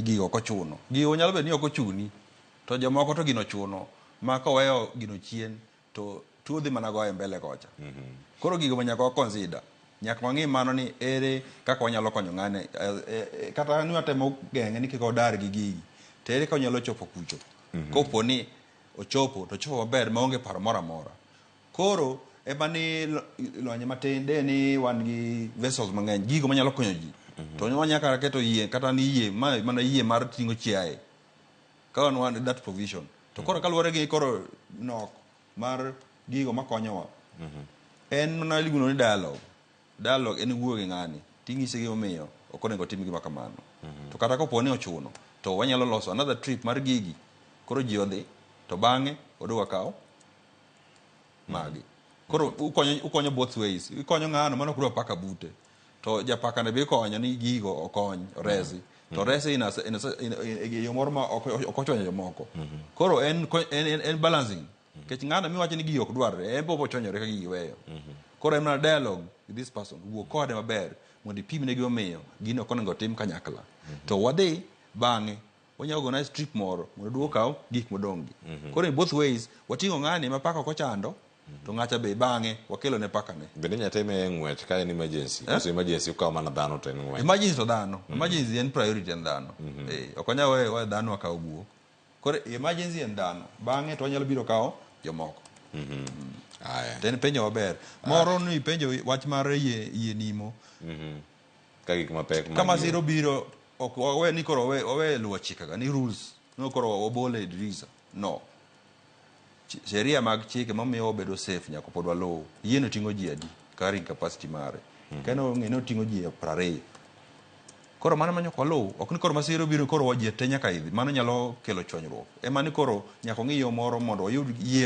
gigo kochuno. Gigo nyalo bet ni ok ochuni, to jomoko to gino chuno, ma koweyo gino chien, to tuo dhi mana goye mbele kocha. Koro gigo ma nyaka consider. Nyaka wang'i mano ni ere kaka wanyalo konyo ng'ane. Kata ni watemo geng'e ni kik odar gi gigi. To ere ka onyalo chopo kucho. Kopo ni ochopo, to chopo maber maonge paro moro amora. Koro ema ni lony matin de ni wan gi vessels mang'eny, gigo manyalo konyo ji. To wanyaka keto yie, kata ni yie, mana yie mar ting'o chiaye. Ka wan that provision. To koro kaluwore gi koro nok mar gigo makonyowa. En mana iluongo ni dialogue. Dialogue en wuoyo gi ng'ani. Ting'ise gimomiyo ok onego tim gima kamano. To kata kopo ni ochuno, to wanyalo loso another trip mar gigi. Koro ji odhi, to bang'e oduogo kawo magi. Koro ukonyo both ways. Ikonyo ng'ano mano kudwa paka bute. To japaka ne be konyo ni gigo okony, oresi. To resi yo moro ma ok ochwanyo jomoko. Koro en balancing. Kech ng'ano miwacho ni gigo ok dwarre, en bo chonyore ka gigi weyo. Koro en mana dialogue with this person. Wuo kode maber mondo ipimne gimomiyo gino ok onego tim kanyakla. To wadhi bang'e wanyalo organize trip moro mondo duogo kaw gik modong' gi. Koro in both ways wating'o ng'ani ma paka ok ochando, to ng'acha be bang'e wakelo ne paka ne. Bende nyateme ng'wech ka en emergency. Koso emergency ukaw mana dhano to en ng'wech. Emergency to dhano. Emergency en priority en dhano. Ok wanyal weyo dhano akaw guo. Koro emergency en dhano. Bang'e to wanyalo biro kaw jomoko. To en penjo maber. Moro ni penjo wach mar yie nimo. Ka gik mapek. Kama siro biro ok wawe ni koro wawe luwo chikega ni rules. No koro wabole e dirisa. No. Sheria mag chike mamiyo bedo safe nyaka pod waluwo. Yieno ting'o ji adi carrying capacity mare. Keno ng'eno ting'o ji 20. Koro mano manyo waluwo. Ok ni koro masiro biro koro ji te nyaka idhi. Mano nyalo kelo chwanyruok. Ema ni koro nyaka ng'i yo moro mondo wayud yie